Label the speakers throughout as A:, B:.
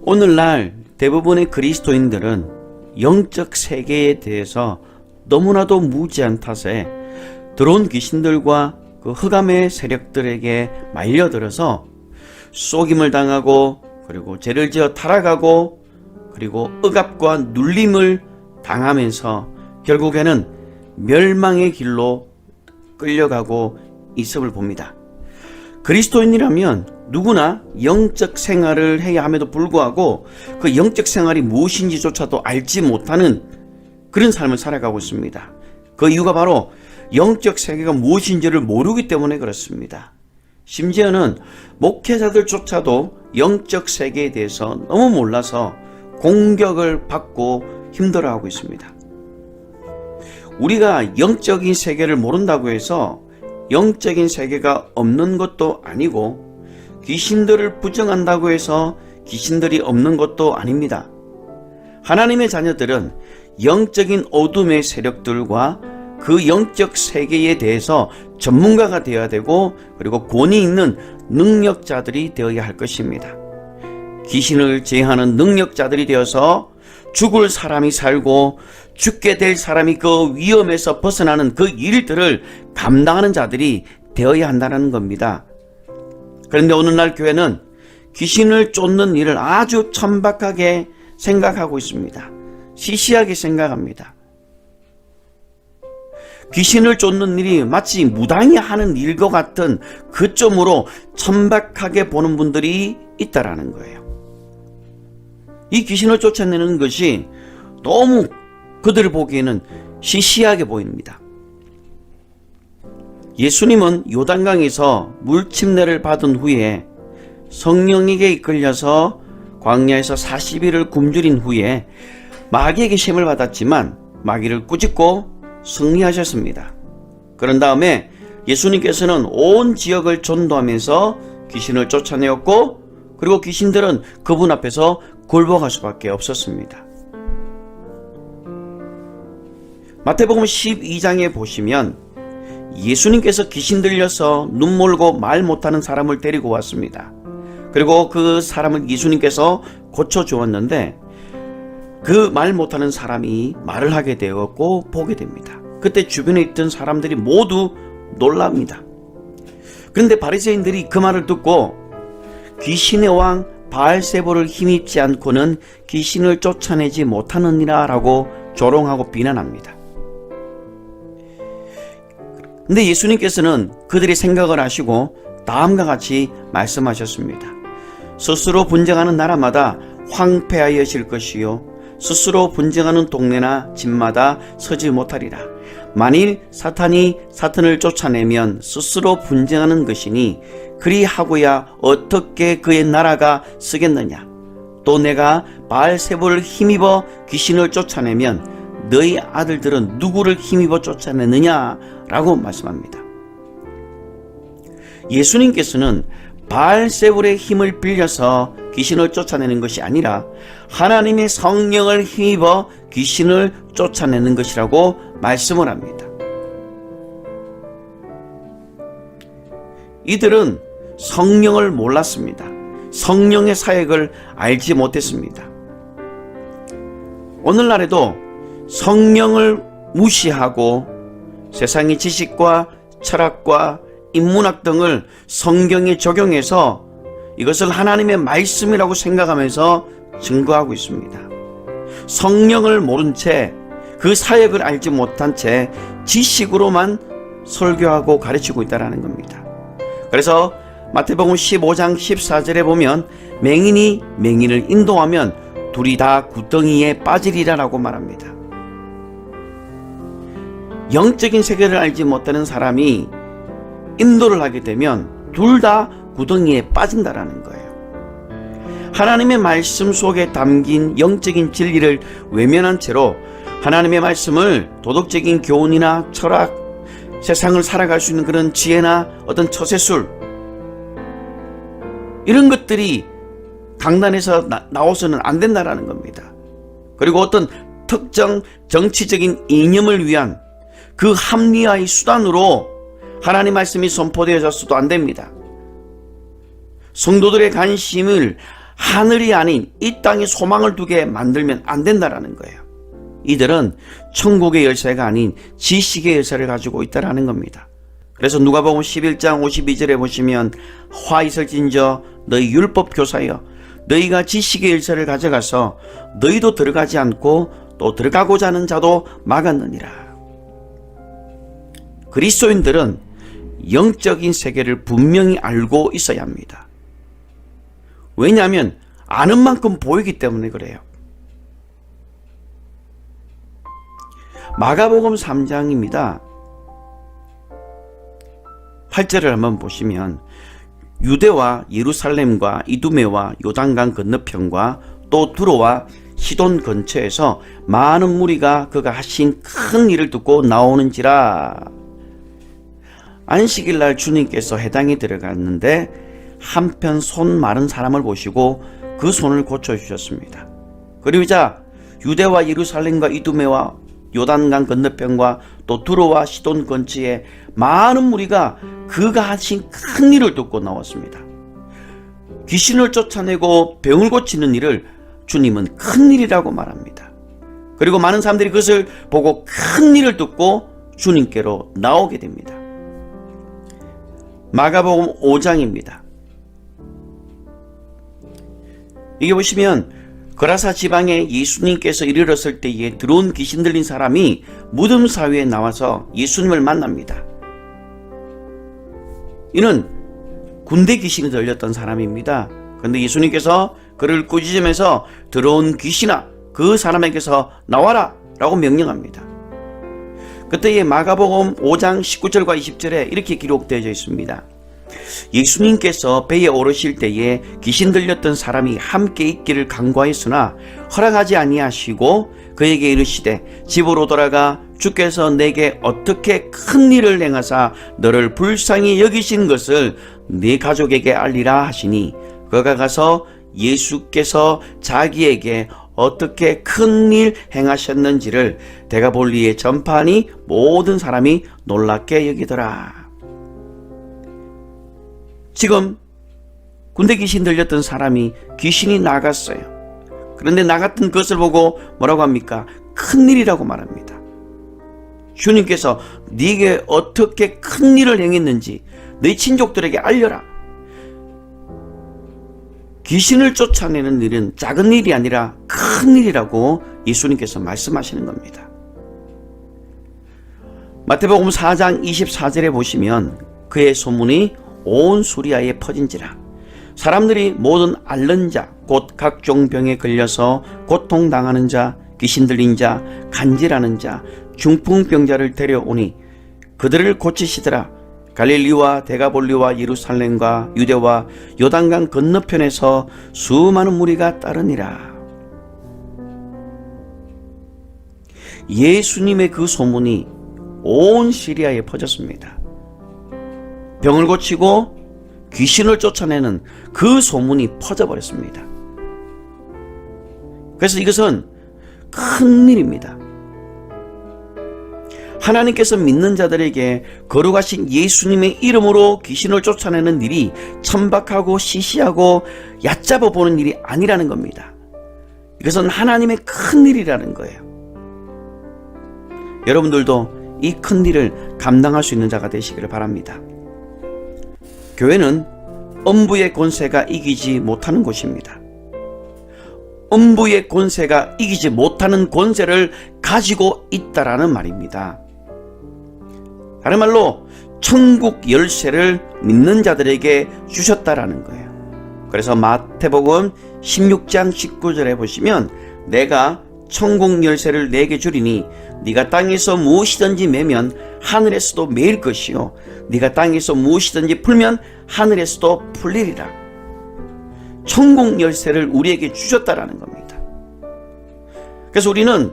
A: 오늘날 대부분의 그리스도인들은 영적 세계에 대해서 너무나도 무지한 탓에 들어온 귀신들과 그 흑암의 세력들에게 말려들어서 속임을 당하고, 그리고 죄를 지어 타락하고, 그리고 억압과 눌림을 당하면서 결국에는 멸망의 길로 끌려가고 있음을 봅니다. 그리스도인이라면 누구나 영적 생활을 해야 함에도 불구하고 그 영적 생활이 무엇인지조차도 알지 못하는 그런 삶을 살아가고 있습니다. 그 이유가 바로 영적 세계가 무엇인지를 모르기 때문에 그렇습니다. 심지어는 목회자들조차도 영적 세계에 대해서 너무 몰라서 공격을 받고 힘들어하고 있습니다. 우리가 영적인 세계를 모른다고 해서 영적인 세계가 없는 것도 아니고, 귀신들을 부정한다고 해서 귀신들이 없는 것도 아닙니다. 하나님의 자녀들은 영적인 어둠의 세력들과 그 영적 세계에 대해서 전문가가 되어야 되고, 그리고 권위 있는 능력자들이 되어야 할 것입니다. 귀신을 제어하는 능력자들이 되어서 죽을 사람이 살고 죽게 될 사람이 그 위험에서 벗어나는 그 일들을 감당하는 자들이 되어야 한다는 겁니다. 그런데 오늘날 교회는 귀신을 쫓는 일을 아주 천박하게 생각하고 있습니다. 시시하게 생각합니다. 귀신을 쫓는 일이 마치 무당이 하는 일과 같은 그 점으로 천박하게 보는 분들이 있다라는 거예요. 이 귀신을 쫓아내는 것이 너무 그들을 보기에는 시시하게 보입니다. 예수님은 요단강에서 물침례를 받은 후에 성령에게 이끌려서 광야에서 40일을 굶주린 후에 마귀에게 시험을 받았지만 마귀를 꾸짖고 승리하셨습니다. 그런 다음에 예수님께서는 온 지역을 전도하면서 귀신을 쫓아내었고, 그리고 귀신들은 그분 앞에서 굴복할 수밖에 없었습니다. 마태복음 12장에 보시면 예수님께서 귀신 들려서 눈 멀고 말 못하는 사람을 데리고 왔습니다. 그리고 그 사람을 예수님께서 고쳐주었는데 그 말 못하는 사람이 말을 하게 되었고 보게 됩니다. 그때 주변에 있던 사람들이 모두 놀랍니다. 그런데 바리새인들이 그 말을 듣고 귀신의 왕 바알세불을 힘입지 않고는 귀신을 쫓아내지 못하느니라 라고 조롱하고 비난합니다. 근데 예수님께서는 그들의 생각을 아시고 다음과 같이 말씀하셨습니다. 스스로 분쟁하는 나라마다 황폐하여질 것이요 스스로 분쟁하는 동네나 집마다 서지 못하리라. 만일 사탄이 사탄을 쫓아내면 스스로 분쟁하는 것이니 그리하고야 어떻게 그의 나라가 서겠느냐. 또 내가 바알세불을 힘입어 귀신을 쫓아내면 너희 아들들은 누구를 힘입어 쫓아내느냐 라고 말씀합니다. 예수님께서는 바알세불의 힘을 빌려서 귀신을 쫓아내는 것이 아니라 하나님의 성령을 힘입어 귀신을 쫓아내는 것이라고 말씀을 합니다. 이들은 성령을 몰랐습니다. 성령의 사역을 알지 못했습니다. 오늘날에도 성령을 무시하고 세상의 지식과 철학과 인문학 등을 성경에 적용해서 이것을 하나님의 말씀이라고 생각하면서 증거하고 있습니다. 성령을 모른 채, 그 사역을 알지 못한 채 지식으로만 설교하고 가르치고 있다는 겁니다. 그래서 마태복음 15장 14절에 보면 맹인이 맹인을 인도하면 둘이 다 구덩이에 빠지리라 라고 말합니다. 영적인 세계를 알지 못하는 사람이 인도를 하게 되면 둘 다 구덩이에 빠진다라는 거예요. 하나님의 말씀 속에 담긴 영적인 진리를 외면한 채로 하나님의 말씀을 도덕적인 교훈이나 철학, 세상을 살아갈 수 있는 그런 지혜나 어떤 처세술, 이런 것들이 강단에서 나와서는 안 된다라는 겁니다. 그리고 어떤 특정 정치적인 이념을 위한 그 합리화의 수단으로 하나님 말씀이 선포되어져서도 안 됩니다. 성도들의 관심을 하늘이 아닌 이 땅에 소망을 두게 만들면 안 된다라는 거예요. 이들은 천국의 열쇠가 아닌 지식의 열쇠를 가지고 있다라는 겁니다. 그래서 누가복음 11장 52절에 보시면 화 있을진저 너희 율법 교사여 너희가 지식의 열쇠를 가져가서 너희도 들어가지 않고 또 들어가고자 하는 자도 막았느니라. 그리스도인들은 영적인 세계를 분명히 알고 있어야 합니다. 왜냐하면 아는 만큼 보이기 때문에 그래요. 마가복음 3장입니다. 8절을 한번 보시면 유대와 예루살렘과 이두메와 요단강 건너편과 또 두로와 시돈 근처에서 많은 무리가 그가 하신 큰 일을 듣고 나오는지라. 안식일날 주님께서 해당에 들어갔는데 한편 손 마른 사람을 보시고 그 손을 고쳐주셨습니다. 그리고 유대와 예루살렘과 이두메와 요단강 건너편과 또 두로와 시돈 근처에 많은 무리가 그가 하신 큰 일을 듣고 나왔습니다. 귀신을 쫓아내고 병을 고치는 일을 주님은 큰 일이라고 말합니다. 그리고 많은 사람들이 그것을 보고 큰 일을 듣고 주님께로 나오게 됩니다. 마가복음 5장입니다. 이게 보시면 거라사 지방에 예수님께서 이르렀을 때에 들어온 귀신 들린 사람이 무덤 사이에 나와서 예수님을 만납니다. 이는 군대 귀신이 들렸던 사람입니다. 그런데 예수님께서 그를 꾸짖으면서 들어온 귀신아 그 사람에게서 나와라 라고 명령합니다. 그때의 마가복음 5장 19절과 20절에 이렇게 기록되어 있습니다. 예수님께서 배에 오르실 때에 귀신 들렸던 사람이 함께 있기를 간구하였으나 허락하지 아니하시고 그에게 이르시되 집으로 돌아가 주께서 내게 어떻게 큰 일을 행하사 너를 불쌍히 여기신 것을 네 가족에게 알리라 하시니 그가 가서 예수께서 자기에게 어떻게 큰 일 행하셨는지를 데가볼리에 전파하니 모든 사람이 놀랍게 여기더라. 지금 군대 귀신 들렸던 사람이 귀신이 나갔어요. 그런데 나갔던 것을 보고 뭐라고 합니까? 큰일이라고 말합니다. 주님께서 네게 어떻게 큰 일을 행했는지 네 친족들에게 알려라. 귀신을 쫓아내는 일은 작은 일이 아니라 큰 일이라고 예수님께서 말씀하시는 겁니다. 마태복음 4장 24절에 보시면 그의 소문이 온 수리아에 퍼진지라. 사람들이 모든 앓는 자 곧 각종 병에 걸려서 고통당하는 자 귀신 들린 자 간질하는 자 중풍병자를 데려오니 그들을 고치시더라. 갈릴리와 데가볼리와 예루살렘과 유대와 요단강 건너편에서 수많은 무리가 따르니라. 예수님의 그 소문이 온 시리아에 퍼졌습니다. 병을 고치고 귀신을 쫓아내는 그 소문이 퍼져버렸습니다. 그래서 이것은 큰 일입니다. 하나님께서 믿는 자들에게 거룩하신 예수님의 이름으로 귀신을 쫓아내는 일이 천박하고 시시하고 얕잡아 보는 일이 아니라는 겁니다. 이것은 하나님의 큰 일이라는 거예요. 여러분들도 이 큰 일을 감당할 수 있는 자가 되시기를 바랍니다. 교회는 음부의 권세가 이기지 못하는 곳입니다. 음부의 권세가 이기지 못하는 권세를 가지고 있다라는 말입니다. 다른 말로 천국 열쇠를 믿는 자들에게 주셨다라는 거예요. 그래서 마태복음 16장 19절에 보시면 내가 천국 열쇠를 내게 주리니 네가 땅에서 무엇이든지 매면 하늘에서도 매일 것이요 네가 땅에서 무엇이든지 풀면 하늘에서도 풀리리라. 천국 열쇠를 우리에게 주셨다라는 겁니다. 그래서 우리는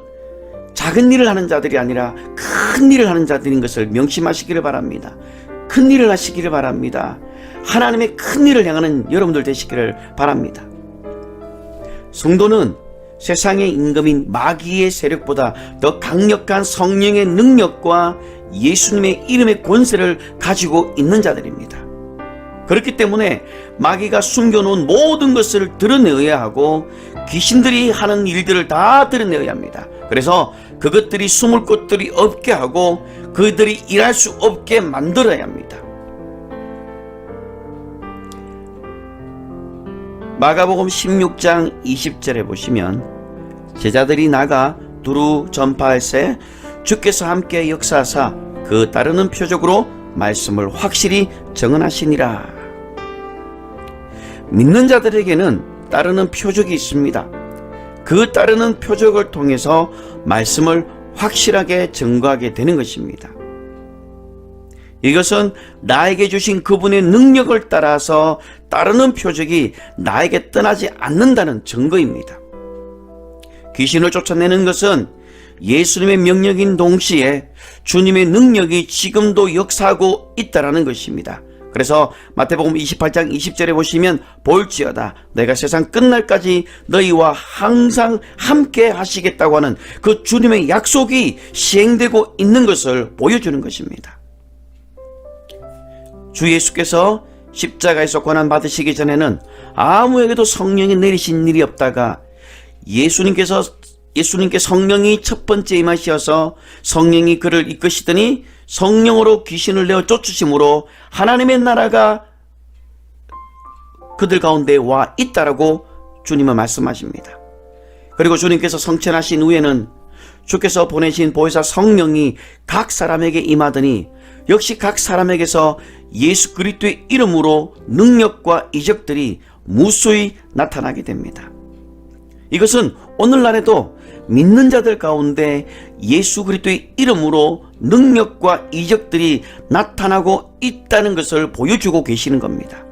A: 작은 일을 하는 자들이 아니라 큰 일을 하는 자들인 것을 명심하시기를 바랍니다. 큰 일을 하시기를 바랍니다. 하나님의 큰 일을 행하는 여러분들 되시기를 바랍니다. 성도는 세상의 임금인 마귀의 세력보다 더 강력한 성령의 능력과 예수님의 이름의 권세를 가지고 있는 자들입니다. 그렇기 때문에 마귀가 숨겨놓은 모든 것을 드러내어야 하고 귀신들이 하는 일들을 다 드러내어야 합니다. 그래서 그것들이 숨을 곳들이 없게 하고 그들이 일할 수 없게 만들어야 합니다. 마가복음 16장 20절에 보시면 제자들이 나가 두루 전파할세 주께서 함께 역사하사 그 따르는 표적으로 말씀을 확실히 정언하시니라. 믿는 자들에게는 따르는 표적이 있습니다. 그 따르는 표적을 통해서 말씀을 확실하게 증거하게 되는 것입니다. 이것은 나에게 주신 그분의 능력을 따라서 따르는 표적이 나에게 떠나지 않는다는 증거입니다. 귀신을 쫓아내는 것은 예수님의 명령인 동시에 주님의 능력이 지금도 역사하고 있다는 것입니다. 그래서 마태복음 28장 20절에 보시면 볼지어다 내가 세상 끝날까지 너희와 항상 함께 하시겠다고 하는 그 주님의 약속이 시행되고 있는 것을 보여주는 것입니다. 주 예수께서 십자가에서 고난받으시기 전에는 아무에게도 성령이 내리신 일이 없다가 예수님께 성령이 첫 번째 임하셔서 성령이 그를 이끄시더니 성령으로 귀신을 내어 쫓으심으로 하나님의 나라가 그들 가운데 와 있다라고 주님은 말씀하십니다. 그리고 주님께서 성천하신 후에는 주께서 보내신 보혜사 성령이 각 사람에게 임하더니 역시 각 사람에게서 예수 그리스도의 이름으로 능력과 이적들이 무수히 나타나게 됩니다. 이것은 오늘날에도 믿는 자들 가운데 예수 그리스도의 이름으로 능력과 이적들이 나타나고 있다는 것을 보여주고 계시는 겁니다.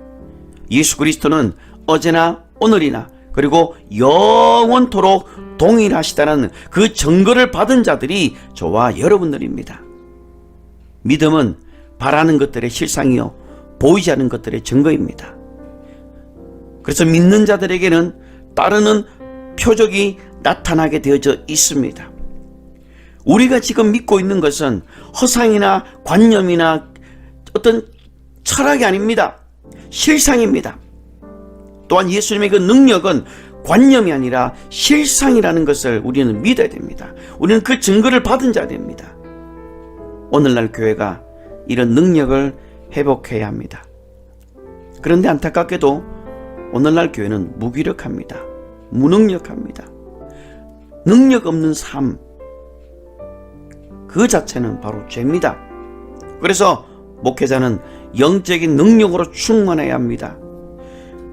A: 예수 그리스도는 어제나 오늘이나 그리고 영원토록 동일하시다는 그 증거를 받은 자들이 저와 여러분들입니다. 믿음은 바라는 것들의 실상이요 보이지 않는 것들의 증거입니다. 그래서 믿는 자들에게는 따르는 표적이 나타나게 되어져 있습니다. 우리가 지금 믿고 있는 것은 허상이나 관념이나 어떤 철학이 아닙니다. 실상입니다. 또한 예수님의 그 능력은 관념이 아니라 실상이라는 것을 우리는 믿어야 됩니다. 우리는 그 증거를 받은 자들입니다. 오늘날 교회가 이런 능력을 회복해야 합니다. 그런데 안타깝게도 오늘날 교회는 무기력합니다. 무능력합니다. 능력 없는 삶, 그 자체는 바로 죄입니다. 그래서 목회자는 영적인 능력으로 충만해야 합니다.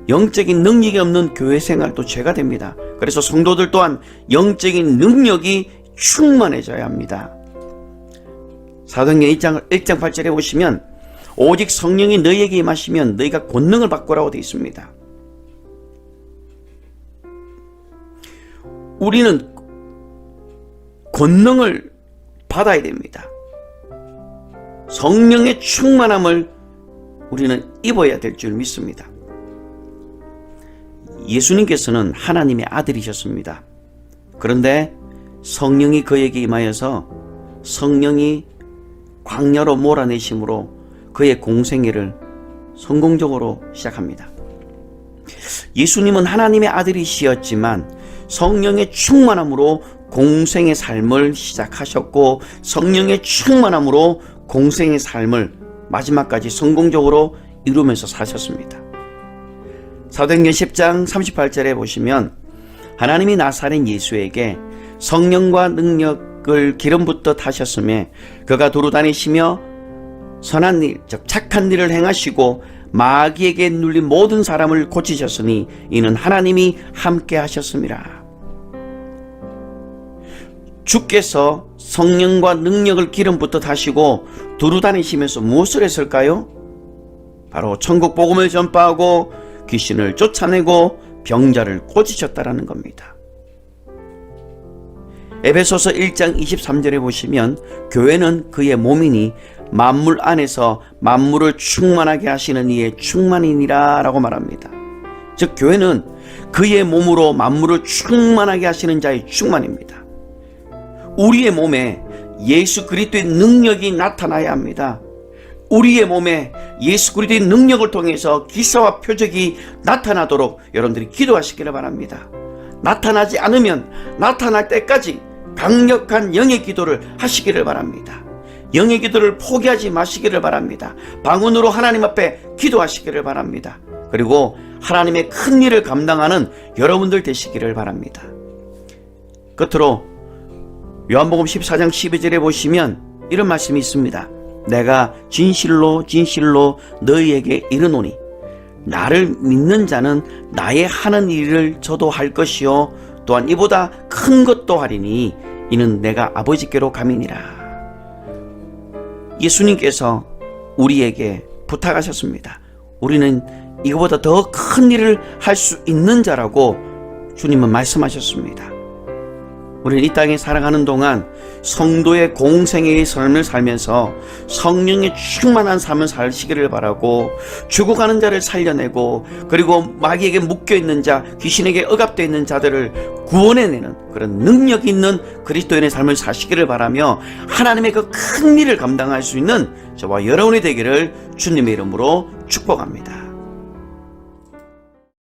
A: 영적인 능력이 없는 교회 생활도 죄가 됩니다. 그래서 성도들 또한 영적인 능력이 충만해져야 합니다. 사도행전 1장 8절에 보시면 오직 성령이 너희에게 임하시면 너희가 권능을 받고라고 되어 있습니다. 우리는 권능을 받아야 됩니다. 성령의 충만함을 우리는 입어야 될 줄 믿습니다. 예수님께서는 하나님의 아들이셨습니다. 그런데 성령이 그에게 임하여서 성령이 광야로 몰아내심으로 그의 공생애를 성공적으로 시작합니다. 예수님은 하나님의 아들이시었지만 성령의 충만함으로 공생의 삶을 시작하셨고 성령의 충만함으로 공생의 삶을 마지막까지 성공적으로 이루면서 사셨습니다. 사도행전 10장 38절에 보시면 하나님이 나사렛 예수에게 성령과 능력을 기름부터 타셨음에 그가 두루 다니시며 선한 일, 즉 착한 일을 행하시고 마귀에게 눌린 모든 사람을 고치셨으니 이는 하나님이 함께 하셨음이라. 주께서 성령과 능력을 기름부터 타시고 두루 다니시면서 무엇을 했을까요? 바로 천국 복음을 전파하고 귀신을 쫓아내고 병자를 고치셨다라는 겁니다. 에베소서 1장 23절에 보시면 교회는 그의 몸이니 만물 안에서 만물을 충만하게 하시는 이의 충만이니라 라고 말합니다. 즉 교회는 그의 몸으로 만물을 충만하게 하시는 자의 충만입니다. 우리의 몸에 예수 그리스도의 능력이 나타나야 합니다. 우리의 몸에 예수 그리스도의 능력을 통해서 기사와 표적이 나타나도록 여러분들이 기도하시기를 바랍니다. 나타나지 않으면 나타날 때까지 강력한 영의 기도를 하시기를 바랍니다. 영의 기도를 포기하지 마시기를 바랍니다. 방언으로 하나님 앞에 기도하시기를 바랍니다. 그리고 하나님의 큰 일을 감당하는 여러분들 되시기를 바랍니다. 끝으로 요한복음 14장 12절에 보시면 이런 말씀이 있습니다. 내가 진실로 진실로 너희에게 이르노니 나를 믿는 자는 나의 하는 일을 저도 할 것이요 또한 이보다 큰 것도 하리니 이는 내가 아버지께로 감이니라. 예수님께서 우리에게 부탁하셨습니다. 우리는 이거보다 더 큰 일을 할 수 있는 자라고 주님은 말씀하셨습니다. 우리는 이 땅에 살아가는 동안 성도의 공생애의 삶을 살면서 성령의 충만한 삶을 사시기를 바라고 죽어가는 자를 살려내고 그리고 마귀에게 묶여있는 자, 귀신에게 억압되어 있는 자들을 구원해내는 그런 능력 있는 그리스도인의 삶을 사시기를 바라며 하나님의 그 큰 일을 감당할 수 있는 저와 여러분이 되기를 주님의 이름으로 축복합니다.